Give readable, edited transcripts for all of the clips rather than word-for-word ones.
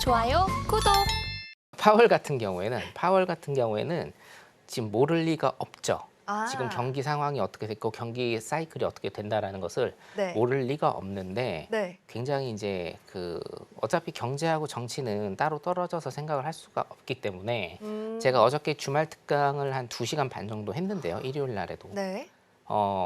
좋아요, 구독. 파월 같은 경우에는 지금 모를 리가 없죠. 아. 지금 경기 상황이 어떻게 됐고 경기 사이클이 어떻게 된다라는 것을 네. 모를 리가 없는데 네. 굉장히 이제 어차피 경제하고 정치는 따로 떨어져서 생각을 할 수가 없기 때문에 제가 어저께 주말 특강을 한 2시간 반 정도 했는데요. 일요일 날에도. 네.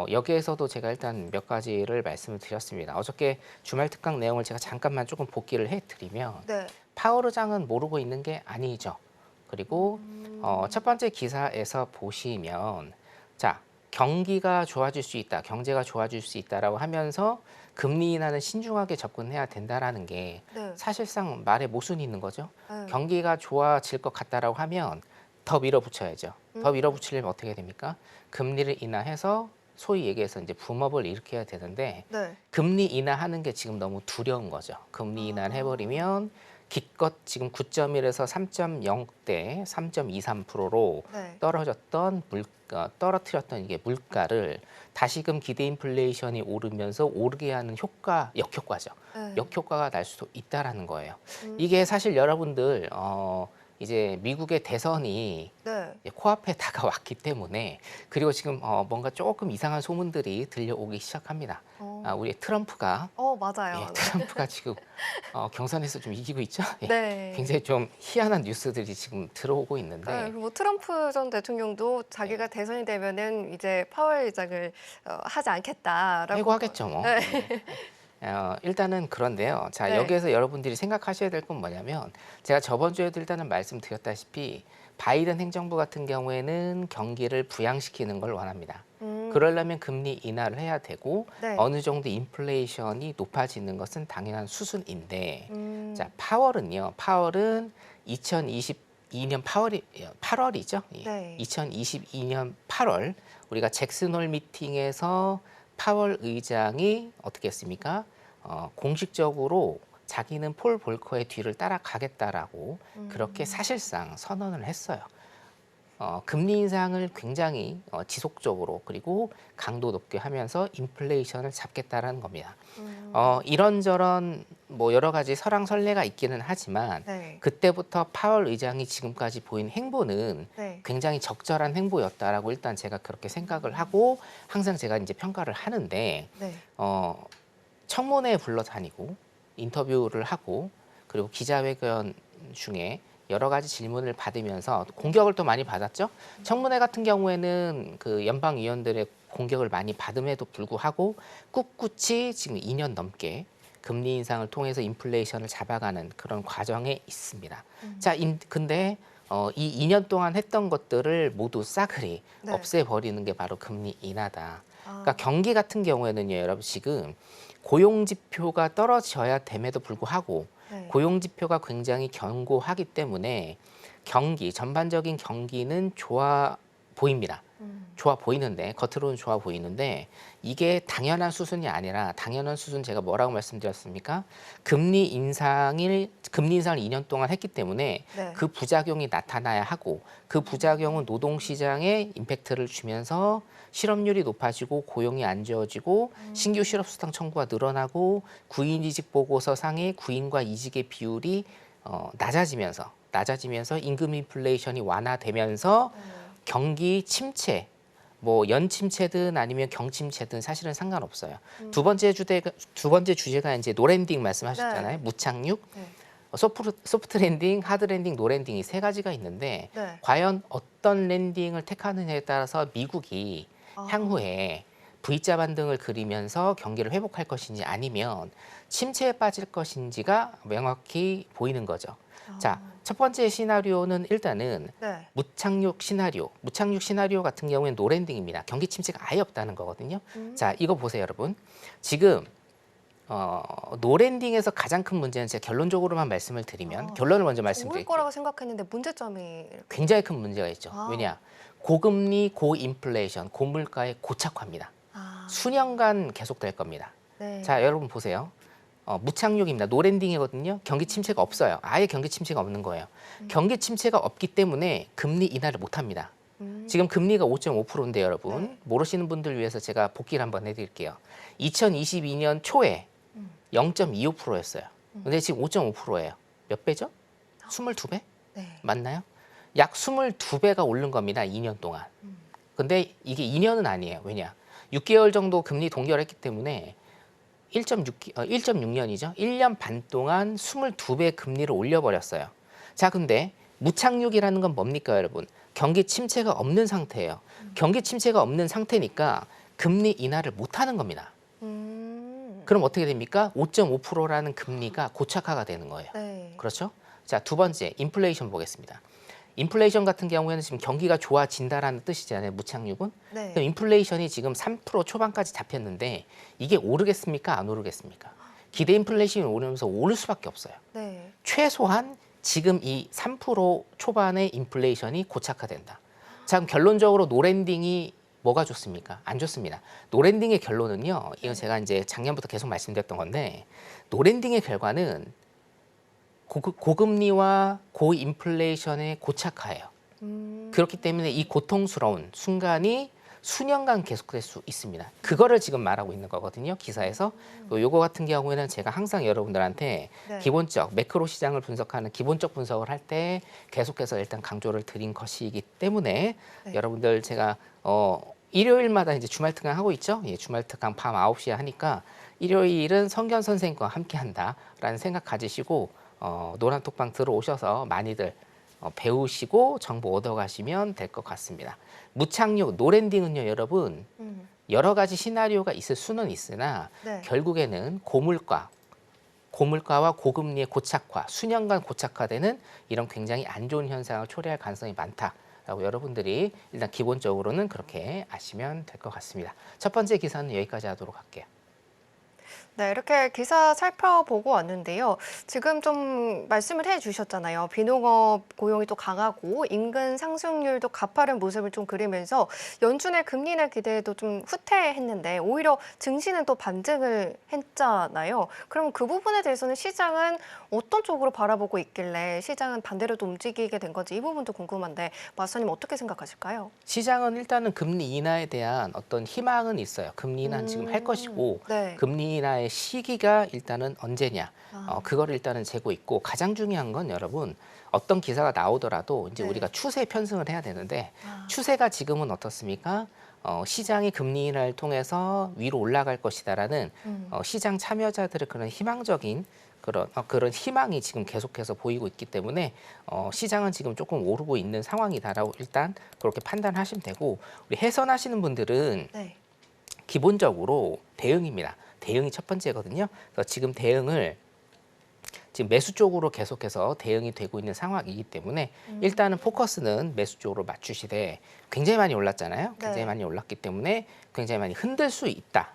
여기에서도 제가 일단 몇 가지를 말씀을 드렸습니다. 어저께 주말 특강 내용을 제가 잠깐만 조금 복기를 해드리면 네. 파월 의장은 모르고 있는 게 아니죠. 그리고 첫 번째 기사에서 보시면 자, 경기가 좋아질 수 있다, 경제가 좋아질 수 있다라고 하면서 금리 인하는 신중하게 접근해야 된다라는 게 네. 사실상 말에 모순이 있는 거죠. 네. 경기가 좋아질 것 같다라고 하면 더 밀어붙여야죠. 더 밀어붙이려면 어떻게 됩니까? 금리를 인하해서 소위 얘기해서 이제 붐업을 일으켜야 되는데 네. 금리 인하하는 게 지금 너무 두려운 거죠. 금리 인하를 해버리면 기껏 지금 9.1에서 3.0대 3.23%로 네. 떨어뜨렸던 이게 물가를 다시금 기대 인플레이션이 오르면서 오르게 하는 역효과죠. 네. 역효과가 날 수도 있다라는 거예요. 이게 사실 여러분들 이제 미국의 대선이 네. 코앞에 다가왔기 때문에 그리고 지금 뭔가 조금 이상한 소문들이 들려오기 시작합니다. 우리 트럼프가 맞아요. 예, 트럼프가 지금 경선에서 좀 이기고 있죠. 예, 네. 굉장히 좀 희한한 뉴스들이 지금 들어오고 있는데 네, 뭐 트럼프 전 대통령도 자기가 대선이 되면은 이제 파월 의장을 하지 않겠다라고 해고하겠죠 뭐. 네. 일단은 그런데요. 자, 네. 여기에서 여러분들이 생각하셔야 될 건 뭐냐면 제가 저번 주에도 일단은 말씀드렸다시피 바이든 행정부 같은 경우에는 경기를 부양시키는 걸 원합니다. 그러려면 금리 인하를 해야 되고 네. 어느 정도 인플레이션이 높아지는 것은 당연한 수순인데 자, 파월은 2022년 8월이죠. 네. 2022년 8월 우리가 잭슨홀 미팅에서 파월 의장이 어떻게 했습니까? 공식적으로 자기는 폴 볼커의 뒤를 따라가겠다라고 그렇게 사실상 선언을 했어요. 금리 인상을 굉장히 지속적으로 그리고 강도 높게 하면서 인플레이션을 잡겠다라는 겁니다. 이런저런 뭐 여러 가지 설왕설래가 있기는 하지만 네. 그때부터 파월 의장이 지금까지 보인 행보는 네. 굉장히 적절한 행보였다라고 일단 제가 그렇게 생각을 하고 항상 제가 이제 평가를 하는데 네. 청문회에 불러다니고 인터뷰를 하고 그리고 기자회견 중에 여러 가지 질문을 받으면서 공격을 또 많이 받았죠. 청문회 같은 경우에는 그 연방 의원들의 공격을 많이 받음에도 불구하고 꿋꿋이 지금 2년 넘게 금리 인상을 통해서 인플레이션을 잡아가는 그런 과정에 있습니다. 자, 근데 이 2년 동안 했던 것들을 모두 싸그리 네. 없애버리는 게 바로 금리 인하다. 그러니까 경기 같은 경우에는요, 여러분 지금 고용 지표가 떨어져야 됨에도 불구하고 네. 고용 지표가 굉장히 견고하기 때문에 전반적인 경기는 좋아 보입니다. 좋아 보이는데 겉으로는 좋아 보이는데 이게 당연한 수순이 아니라 당연한 수순 제가 뭐라고 말씀드렸습니까? 금리 인상을 2년 동안 했기 때문에 네. 그 부작용이 나타나야 하고 그 부작용은 노동시장에 임팩트를 주면서 실업률이 높아지고 고용이 안 좋아지고 신규 실업수당 청구가 늘어나고 구인이직 보고서상의 구인과 이직의 비율이 낮아지면서 임금 인플레이션이 완화되면서 경기 침체, 뭐 연침체든 아니면 경침체든 사실은 상관없어요. 두 번째 주제가 이제 노랜딩 말씀하셨잖아요. 네. 무착륙, 네. 소프트 랜딩, 하드 랜딩, 노 랜딩이 세 가지가 있는데 네. 과연 어떤 랜딩을 택하느냐에 따라서 미국이 향후에 V자 반등을 그리면서 경기를 회복할 것인지 아니면 침체에 빠질 것인지가 명확히 보이는 거죠. 자, 첫 번째 시나리오는 일단은 네. 무착륙 시나리오 같은 경우에는 노랜딩입니다. 경기 침체가 아예 없다는 거거든요. 자, 이거 보세요, 여러분. 지금 노랜딩에서 가장 큰 문제는 제가 결론적으로만 말씀을 드리면 결론을 먼저 좋을 말씀드릴게요. 거라고 생각했는데 문제점이 굉장히 큰 문제가 있죠. 왜냐? 고금리, 고인플레이션, 고물가의 고착화입니다. 수년간 계속될 겁니다. 네. 자, 여러분 보세요. 무착륙입니다. 노랜딩이거든요. 경기 침체가 없어요. 아예 경기 침체가 없는 거예요. 경기 침체가 없기 때문에 금리 인하를 못합니다. 지금 금리가 5.5%인데 여러분 네. 모르시는 분들 위해서 제가 복기를 한번 해드릴게요. 2022년 초에 0.25%였어요. 근데 지금 5.5%예요. 몇 배죠? 22배? 네. 맞나요? 약 22배가 오른 겁니다. 2년 동안. 근데 이게 2년은 아니에요. 왜냐? 6개월 정도 금리 동결했기 때문에 1.6년이죠. 1년 반 동안 22배 금리를 올려버렸어요. 자, 근데 무착륙이라는 건 뭡니까, 여러분? 경기 침체가 없는 상태예요. 경기 침체가 없는 상태니까 금리 인하를 못하는 겁니다. 그럼 어떻게 됩니까? 5.5%라는 금리가 고착화가 되는 거예요. 네. 그렇죠? 자, 두 번째, 인플레이션 보겠습니다. 인플레이션 같은 경우에는 지금 경기가 좋아진다라는 뜻이잖아요. 무착륙은. 네. 그럼 인플레이션이 지금 3% 초반까지 잡혔는데 이게 오르겠습니까? 안 오르겠습니까? 기대 인플레이션이 오르면서 오를 수밖에 없어요. 네. 최소한 지금 이 3% 초반의 인플레이션이 고착화된다. 자, 그럼 결론적으로 노랜딩이 뭐가 좋습니까? 안 좋습니다. 노랜딩의 결론은요. 이건 제가 이제 작년부터 계속 말씀드렸던 건데 노랜딩의 결과는 고금리와 고인플레이션의 고착화예요. 그렇기 때문에 이 고통스러운 순간이 수년간 계속될 수 있습니다. 그거를 지금 말하고 있는 거거든요. 기사에서. 요거 같은 경우에는 제가 항상 여러분들한테 네. 기본적 매크로 시장을 분석하는 기본적 분석을 할 때 계속해서 일단 강조를 드린 것이기 때문에 네. 여러분들 제가 일요일마다 이제 주말 특강 하고 있죠. 예, 주말 특강 밤 9시에 하니까 일요일은 성견 선생님과 함께 한다라는 생각 가지시고 노란톡방 들어오셔서 많이들 배우시고 정보 얻어가시면 될 것 같습니다. 무착륙, 노랜딩은요, 여러분 여러 가지 시나리오가 있을 수는 있으나 네. 결국에는 고물가와 고금리의 고착화, 수년간 고착화되는 이런 굉장히 안 좋은 현상을 초래할 가능성이 많다라고 여러분들이 일단 기본적으로는 그렇게 아시면 될 것 같습니다. 첫 번째 기사는 여기까지 하도록 할게요. 네, 이렇게 기사 살펴보고 왔는데요. 지금 좀 말씀을 해주셨잖아요. 비농업 고용이 또 강하고 인근 상승률도 가파른 모습을 좀 그리면서 연준의 금리 인하 기대도 좀 후퇴했는데 오히려 증시는 또 반등을 했잖아요. 그럼 그 부분에 대해서는 시장은 어떤 쪽으로 바라보고 있길래 시장은 반대로 또 움직이게 된 건지 이 부분도 궁금한데 마사님 어떻게 생각하실까요? 시장은 일단은 금리 인하에 대한 어떤 희망은 있어요. 금리 인하는 지금 할 것이고 네. 금리 인하의 시기가 일단은 언제냐 아. 그거를 일단은 재고 있고 가장 중요한 건 여러분 어떤 기사가 나오더라도 이제 네. 우리가 추세 편승을 해야 되는데 아. 추세가 지금은 어떻습니까? 시장이 금리 인하를 통해서 위로 올라갈 것이다라는 시장 참여자들의 그런 희망적인 그런 희망이 지금 계속해서 보이고 있기 때문에 시장은 지금 조금 오르고 있는 상황이다라고 일단 그렇게 판단하시면 되고 우리 해선하시는 분들은 네. 기본적으로 대응입니다. 대응이 첫 번째거든요. 그래서 지금 대응을 지금 매수 쪽으로 계속해서 대응이 되고 있는 상황이기 때문에 일단은 포커스는 매수 쪽으로 맞추시되 굉장히 많이 올랐잖아요. 굉장히 네. 많이 올랐기 때문에 굉장히 많이 흔들 수 있다.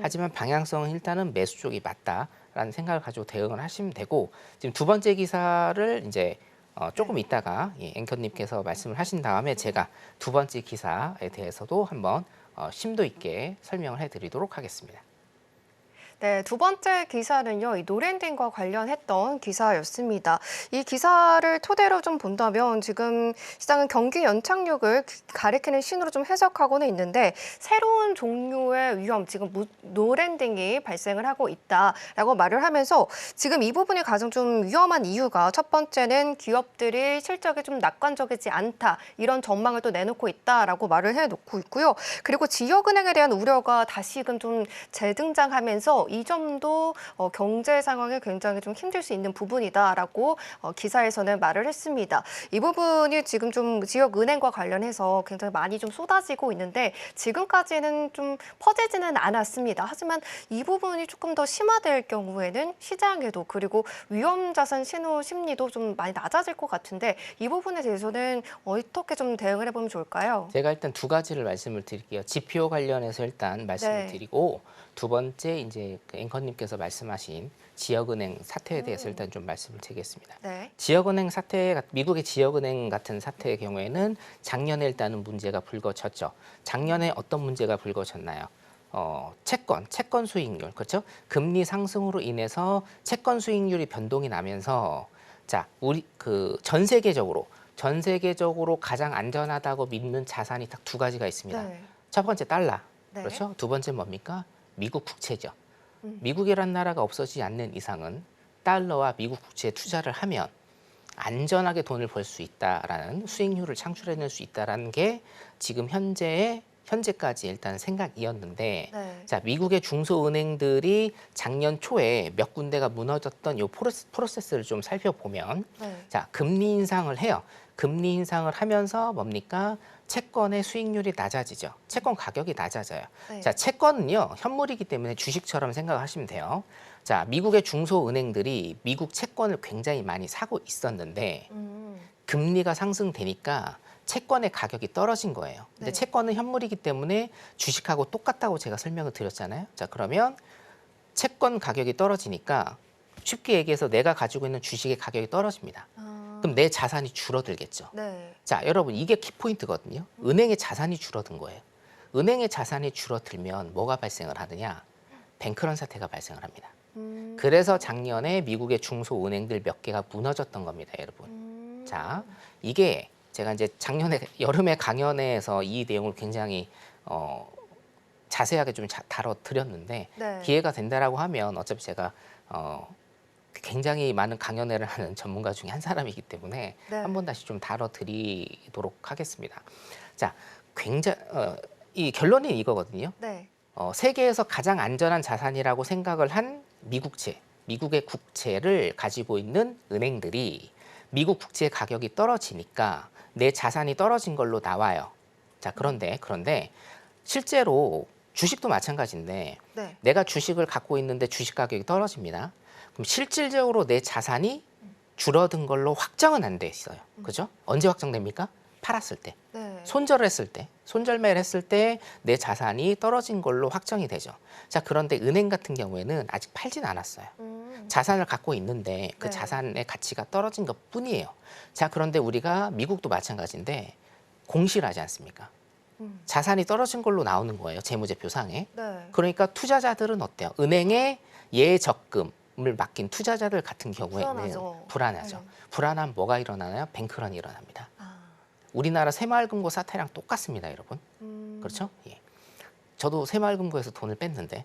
하지만 방향성은 일단은 매수 쪽이 맞다라는 생각을 가지고 대응을 하시면 되고 지금 두 번째 기사를 이제 조금 있다가 앵커님께서 말씀을 하신 다음에 제가 두 번째 기사에 대해서도 한번 심도 있게 설명을 해드리도록 하겠습니다. 네, 두 번째 기사는요, 이 노랜딩과 관련했던 기사였습니다. 이 기사를 토대로 좀 본다면 지금 시장은 경기 연착륙을 가리키는 신호로 좀 해석하고는 있는데 새로운 종류의 위험, 지금 노랜딩이 발생을 하고 있다라고 말을 하면서 지금 이 부분이 가장 좀 위험한 이유가 첫 번째는 기업들이 실적이 좀 낙관적이지 않다 이런 전망을 또 내놓고 있다라고 말을 해놓고 있고요. 그리고 지역은행에 대한 우려가 다시금 좀 재등장하면서 이 점도 경제 상황에 굉장히 좀 힘들 수 있는 부분이다라고 기사에서는 말을 했습니다. 이 부분이 지금 좀 지역은행과 관련해서 굉장히 많이 좀 쏟아지고 있는데 지금까지는 좀 퍼지지는 않았습니다. 하지만 이 부분이 조금 더 심화될 경우에는 시장에도 그리고 위험자산 신호 심리도 좀 많이 낮아질 것 같은데 이 부분에 대해서는 어떻게 좀 대응을 해보면 좋을까요? 제가 일단 두 가지를 말씀을 드릴게요. 지표 관련해서 일단 말씀을 네. 드리고 두 번째 이제 그 앵커님께서 말씀하신 지역은행 사태에 대해서 일단 좀 말씀을 드리겠습니다. 네. 지역은행 사태, 미국의 지역은행 같은 사태의 경우에는 작년에 일단은 문제가 불거졌죠. 작년에 어떤 문제가 불거졌나요? 채권 수익률, 그렇죠? 금리 상승으로 인해서 채권 수익률이 변동이 나면서 자, 우리 그 전 세계적으로 가장 안전하다고 믿는 자산이 딱 두 가지가 있습니다. 네. 첫 번째 달러, 네. 그렇죠? 두 번째 뭡니까? 미국 국채죠. 미국이란 나라가 없어지지 않는 이상은 달러와 미국 국채에 투자를 하면 안전하게 돈을 벌 수 있다라는 수익률을 창출해낼 수 있다라는 게 지금 현재까지 일단 생각이었는데 네. 자 미국의 중소은행들이 작년 초에 몇 군데가 무너졌던 요 프로세스를 좀 살펴보면 네. 자 금리 인상을 해요. 금리 인상을 하면서 뭡니까? 채권의 수익률이 낮아지죠. 채권 가격이 낮아져요. 네. 자 채권은요 현물이기 때문에 주식처럼 생각하시면 돼요. 자 미국의 중소은행들이 미국 채권을 굉장히 많이 사고 있었는데 금리가 상승되니까 채권의 가격이 떨어진 거예요. 근데 네. 채권은 현물이기 때문에 주식하고 똑같다고 제가 설명을 드렸잖아요. 자, 그러면 채권 가격이 떨어지니까 쉽게 얘기해서 내가 가지고 있는 주식의 가격이 떨어집니다. 그럼 내 자산이 줄어들겠죠. 네. 자, 여러분 이게 키포인트거든요. 은행의 자산이 줄어든 거예요. 은행의 자산이 줄어들면 뭐가 발생을 하느냐? 뱅크런 사태가 발생을 합니다. 그래서 작년에 미국의 중소은행들 몇 개가 무너졌던 겁니다, 여러분. 자, 이게 제가 이제 작년에 여름에 강연회에서 이 내용을 굉장히 자세하게 좀 다뤄드렸는데 네. 기회가 된다라고 하면 어차피 제가 굉장히 많은 강연회를 하는 전문가 중에 한 사람이기 때문에 네. 한 번 다시 좀 다뤄드리도록 하겠습니다. 자, 이 결론이 이거거든요. 네. 세계에서 가장 안전한 자산이라고 생각을 한 미국의 국채를 가지고 있는 은행들이 미국 국채의 가격이 떨어지니까 내 자산이 떨어진 걸로 나와요. 자, 그런데 실제로 주식도 마찬가지인데 네. 내가 주식을 갖고 있는데 주식 가격이 떨어집니다. 그럼 실질적으로 내 자산이 줄어든 걸로 확정은 안 돼 있어요. 그죠? 언제 확정됩니까? 팔았을 때. 네. 손절을 했을 때, 손절매를 했을 때 내 자산이 떨어진 걸로 확정이 되죠. 자, 그런데 은행 같은 경우에는 아직 팔진 않았어요. 자산을 갖고 있는데 그 네. 자산의 가치가 떨어진 것 뿐이에요. 자, 그런데 우리가 미국도 마찬가지인데 공시를 하지 않습니까? 자산이 떨어진 걸로 나오는 거예요. 재무제표상에. 네. 그러니까 투자자들은 어때요? 은행에 예적금을 맡긴 투자자들 같은 경우에는 불안하죠. 불안하죠. 네. 불안하면 뭐가 일어나나요? 뱅크런이 일어납니다. 아. 우리나라 새마을금고 사태랑 똑같습니다, 여러분. 그렇죠? 예. 저도 새마을금고에서 돈을 뺐는데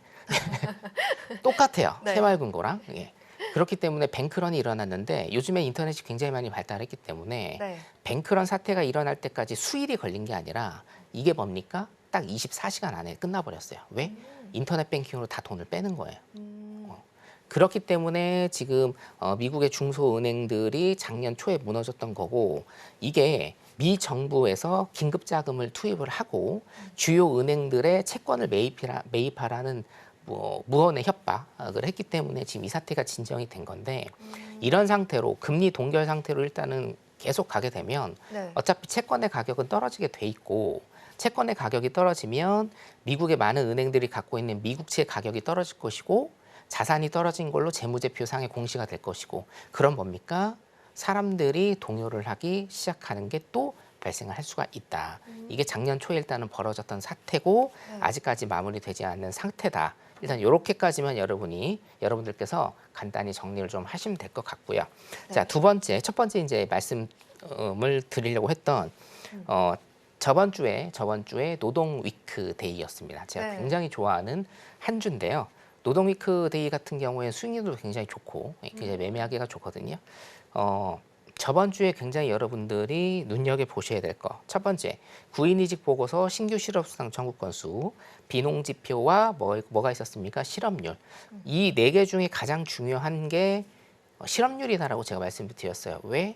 똑같아요. 네. 새마을금고랑. 예. 그렇기 때문에 뱅크런이 일어났는데 요즘에 인터넷이 굉장히 많이 발달했기 때문에 네. 뱅크런 사태가 일어날 때까지 수일이 걸린 게 아니라 이게 뭡니까? 딱 24시간 안에 끝나버렸어요. 왜? 인터넷 뱅킹으로 다 돈을 빼는 거예요. 그렇기 때문에 지금 미국의 중소은행들이 작년 초에 무너졌던 거고 이게 미 정부에서 긴급 자금을 투입을 하고 주요 은행들의 채권을 매입하라는 무언의 협박을 했기 때문에 지금 이 사태가 진정이 된 건데 이런 상태로 금리 동결 상태로 일단은 계속 가게 되면 네. 어차피 채권의 가격은 떨어지게 돼 있고 채권의 가격이 떨어지면 미국의 많은 은행들이 갖고 있는 미국채 가격이 떨어질 것이고 자산이 떨어진 걸로 재무제표상의 공시가 될 것이고 그럼 뭡니까? 사람들이 동요를 하기 시작하는 게 또 발생을 할 수가 있다. 이게 작년 초에 일단은 벌어졌던 사태고 네. 아직까지 마무리되지 않는 상태다. 일단 이렇게까지만 여러분들께서 간단히 정리를 좀 하시면 될 것 같고요. 네. 자, 첫 번째 이제 말씀을 드리려고 했던 저번 주에 노동 위크 데이였습니다. 제가 네. 굉장히 좋아하는 한 주인데요. 노동 위크 데이 같은 경우에 수익률도 굉장히 좋고 굉장히 매매하기가 좋거든요. 저번 주에 굉장히 여러분들이 눈여겨 보셔야 될 거. 첫 번째, 구인이직 보고서 신규 실업수당 청구 건수, 비농지표와 뭐가 있었습니까? 실업률. 이 네 개 중에 가장 중요한 게 실업률이다라고 제가 말씀드렸어요. 왜?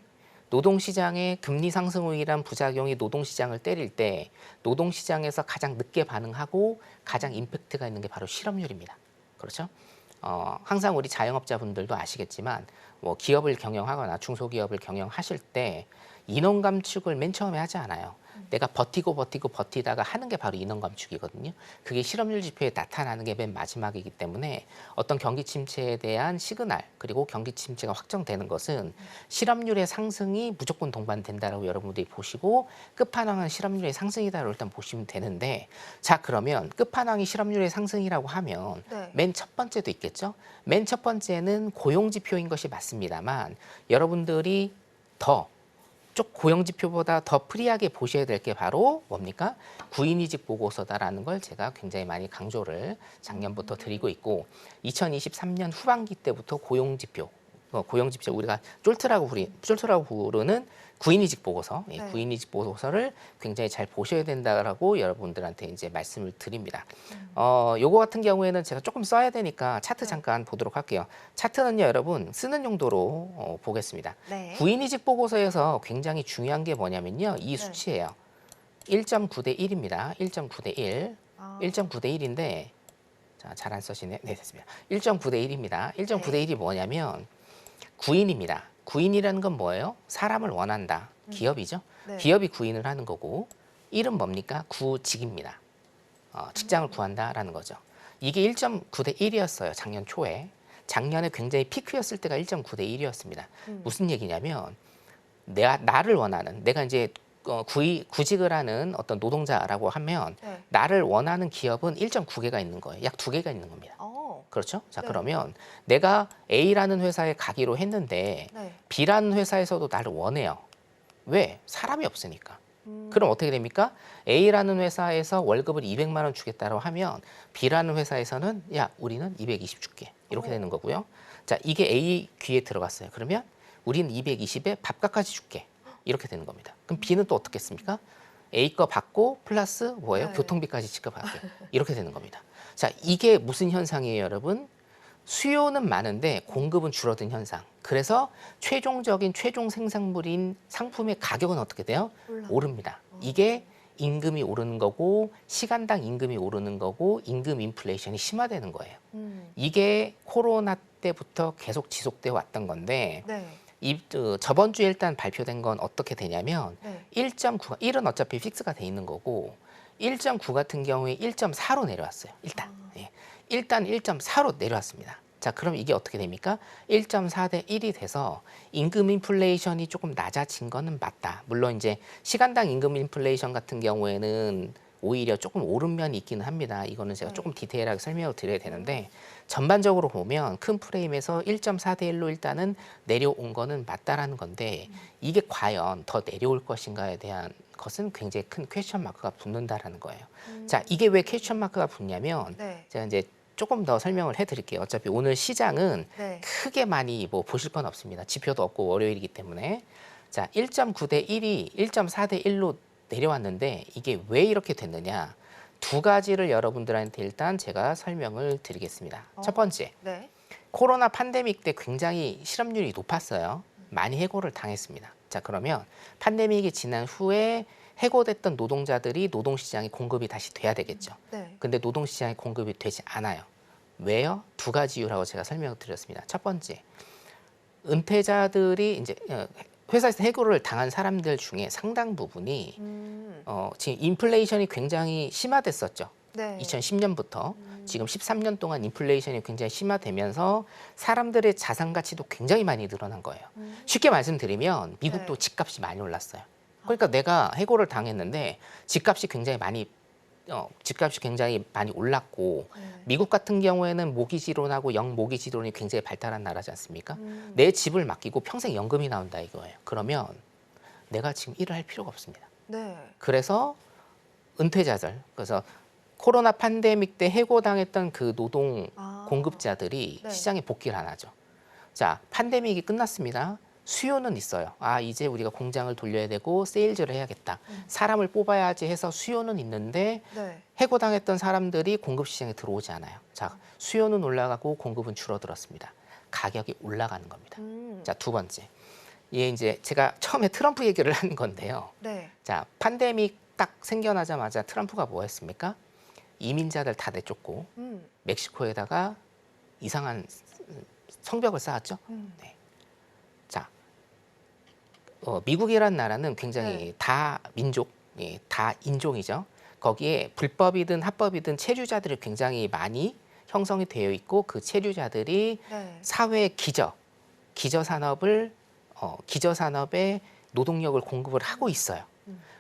노동시장의 금리 상승으로 인한 부작용이 노동시장을 때릴 때 노동시장에서 가장 늦게 반응하고 가장 임팩트가 있는 게 바로 실업률입니다. 그렇죠? 항상 우리 자영업자분들도 아시겠지만 뭐 기업을 경영하거나 중소기업을 경영하실 때 인원 감축을 맨 처음에 하지 않아요. 내가 버티다가 하는 게 바로 인원 감축이거든요. 그게 실업률 지표에 나타나는 게 맨 마지막이기 때문에 어떤 경기 침체에 대한 시그널 그리고 경기 침체가 확정되는 것은 실업률의 상승이 무조건 동반된다라고 여러분들이 보시고 끝판왕은 실업률의 상승이다라고 일단 보시면 되는데 자 그러면 끝판왕이 실업률의 상승이라고 하면 네. 맨 첫 번째도 있겠죠. 맨 첫 번째는 고용 지표인 것이 맞습니다만 여러분들이 고용지표보다 더 프리하게 보셔야 될 게 바로 뭡니까? 구인이직 보고서다라는 걸 제가 굉장히 많이 강조를 작년부터 드리고 있고 2023년 후반기 때부터 고용지표 고용지표 우리가 쫄트라고 부르는 구인이직 보고서, 네. 구인이직 보고서를 굉장히 잘 보셔야 된다라고 여러분들한테 이제 말씀을 드립니다. 요거 같은 경우에는 제가 조금 써야 되니까 차트 네. 잠깐 보도록 할게요. 차트는요, 여러분 쓰는 용도로 보겠습니다. 네. 구인이직 보고서에서 굉장히 중요한 게 뭐냐면요, 이 네. 수치예요. 1.9대 1입니다. 1.9대 1. 아. 1.9대 1인데, 자, 잘 안 써지네. 네, 됐습니다. 1.9대 1입니다. 1.9대 1이 뭐냐면 구인입니다. 구인이라는 건 뭐예요? 사람을 원한다. 기업이죠. 네. 기업이 구인을 하는 거고, 1은 뭡니까? 구직입니다. 직장을 구한다라는 거죠. 이게 1.9대 1이었어요. 작년 초에. 작년에 굉장히 피크였을 때가 1.9대 1이었습니다. 무슨 얘기냐면 나를 원하는, 내가 이제 구직을 하는 어떤 노동자라고 하면 네. 나를 원하는 기업은 1.9개가 있는 거예요. 약 2개가 있는 겁니다. 그렇죠? 자, 네. 그러면 내가 A라는 회사에 가기로 했는데 네. B라는 회사에서도 나를 원해요. 왜? 사람이 없으니까. 그럼 어떻게 됩니까? A라는 회사에서 월급을 200만 원 주겠다고 하면 B라는 회사에서는 야, 우리는 220 줄게. 이렇게 되는 거고요. 자, 이게 A 귀에 들어갔어요. 그러면 우리는 220에 밥값까지 줄게. 이렇게 되는 겁니다. 그럼 B는 또 어떻겠습니까? A 거 받고 플러스 뭐예요? 네. 교통비까지 지급할게. 이렇게 되는 겁니다. 자, 이게 무슨 현상이에요, 여러분? 수요는 많은데 공급은 줄어든 현상. 그래서 최종 생산물인 상품의 가격은 어떻게 돼요? 오릅니다. 이게 임금이 오르는 거고 시간당 임금이 오르는 거고 임금 인플레이션이 심화되는 거예요. 이게 코로나 때부터 계속 지속돼 왔던 건데 네. 저번 주에 일단 발표된 건 어떻게 되냐면 네. 1.9가 1은 어차피 픽스가 돼 있는 거고 1.9 같은 경우에 1.4로 내려왔어요. 일단 1.4로 내려왔습니다. 자, 그럼 이게 어떻게 됩니까? 1.4대 1이 돼서 임금 인플레이션이 조금 낮아진 거는 맞다. 물론 이제 시간당 임금 인플레이션 같은 경우에는 오히려 조금 오른 면이 있기는 합니다. 이거는 제가 조금 디테일하게 설명을 드려야 되는데 전반적으로 보면 큰 프레임에서 1.4대 1로 일단은 내려온 거는 맞다라는 건데 이게 과연 더 내려올 것인가에 대한 것은 굉장히 큰 퀘스천 마크가 붙는다라는 거예요. 자, 이게 왜 퀘스천 마크가 붙냐면 네. 제가 이제 조금 더 설명을 해드릴게요. 어차피 오늘 시장은 네. 크게 많이 뭐 보실 건 없습니다. 지표도 없고 월요일이기 때문에. 자, 1.9대 1이 1.4대 1로 내려왔는데 이게 왜 이렇게 됐느냐? 두 가지를 여러분들한테 일단 제가 설명을 드리겠습니다. 첫 번째, 네. 코로나 팬데믹 때 굉장히 실업률이 높았어요. 많이 해고를 당했습니다. 자, 그러면 팬데믹이 지난 후에 해고됐던 노동자들이 노동시장에 공급이 다시 돼야 되겠죠. 네. 근데 노동시장에 공급이 되지 않아요. 왜요? 두 가지 이유라고 제가 설명을 드렸습니다. 첫 번째, 은퇴자들이 이제 회사에서 해고를 당한 사람들 중에 상당 부분이 지금 인플레이션이 굉장히 심화됐었죠. 네. 2010년부터 지금 13년 동안 인플레이션이 굉장히 심화되면서 사람들의 자산 가치도 굉장히 많이 늘어난 거예요. 쉽게 말씀드리면 미국도 네. 집값이 많이 올랐어요. 그러니까 내가 해고를 당했는데 집값이 굉장히 많이 올랐고 미국 같은 경우에는 모기지론하고 영모기지론이 굉장히 발달한 나라지 않습니까? 내 집을 맡기고 평생 연금이 나온다 이거예요. 그러면 내가 지금 일을 할 필요가 없습니다. 네. 그래서 은퇴자들, 그래서 코로나 팬데믹 때 해고당했던 그 노동 공급자들이 네. 시장에 복귀를 안 하죠. 자, 팬데믹이 끝났습니다. 수요는 있어요. 아, 이제 우리가 공장을 돌려야 되고 세일즈를 해야겠다. 사람을 뽑아야지 해서 수요는 있는데 네. 해고당했던 사람들이 공급 시장에 들어오지 않아요. 자, 수요는 올라가고 공급은 줄어들었습니다. 가격이 올라가는 겁니다. 자, 두 번째. 이게 이제 제가 처음에 트럼프 얘기를 한 건데요. 네. 자, 팬데믹 딱 생겨나자마자 트럼프가 뭐 했습니까? 이민자들 다 내쫓고 멕시코에다가 이상한 성벽을 쌓았죠. 네. 자, 미국이라는 나라는 굉장히 네. 다민족, 다인종이죠. 거기에 불법이든 합법이든 체류자들이 굉장히 많이 형성이 되어 있고 그 체류자들이 네. 사회 기저산업에 노동력을 공급을 하고 있어요.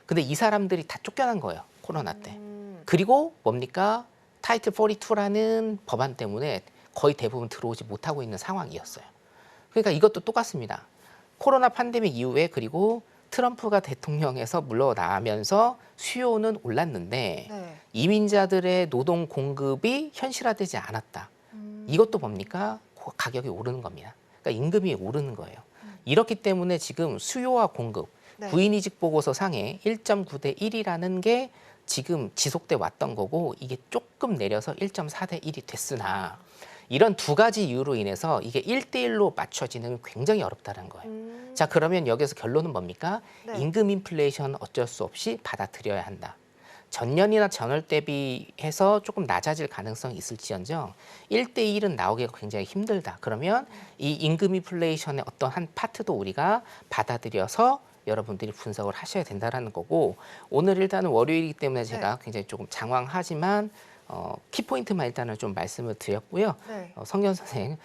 근데 이 사람들이 다 쫓겨난 거예요. 코로나 때. 그리고 뭡니까? 타이틀 42라는 법안 때문에 거의 대부분 들어오지 못하고 있는 상황이었어요. 그러니까 이것도 똑같습니다. 코로나 팬데믹 이후에 그리고 트럼프가 대통령에서 물러나면서 수요는 올랐는데 네. 이민자들의 노동 공급이 현실화되지 않았다. 이것도 뭡니까? 가격이 오르는 겁니다. 그러니까 임금이 오르는 거예요. 이렇기 때문에 지금 수요와 공급, 네. 구인이직 보고서 상에 1.9대 1이라는 게 지금 지속돼 왔던 거고 이게 조금 내려서 1.4대 1이 됐으나 이런 두 가지 이유로 인해서 이게 1대1로 맞춰지는 게 굉장히 어렵다는 거예요. 자, 그러면 여기서 결론은 뭡니까? 네. 임금 인플레이션 어쩔 수 없이 받아들여야 한다. 전년이나 전월 대비해서 조금 낮아질 가능성이 있을지언정 1대1은 나오기가 굉장히 힘들다. 그러면 이 임금 인플레이션의 어떤 한 파트도 우리가 받아들여서 여러분들이 분석을 하셔야 된다는 거고 오늘 일단은 월요일이기 때문에 제가 굉장히 조금 장황하지만 키포인트만 일단은 좀 말씀을 드렸고요. 네. 성견 선생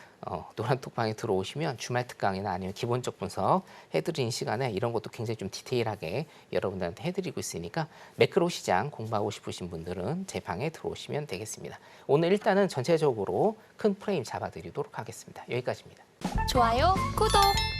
노란톡방에 들어오시면 주말 특강이나 아니면 기본적 분석 해드리는 시간에 이런 것도 굉장히 좀 디테일하게 여러분들한테 해드리고 있으니까 매크로 시장 공부하고 싶으신 분들은 제 방에 들어오시면 되겠습니다. 오늘 일단은 전체적으로 큰 프레임 잡아드리도록 하겠습니다. 여기까지입니다. 좋아요, 구독!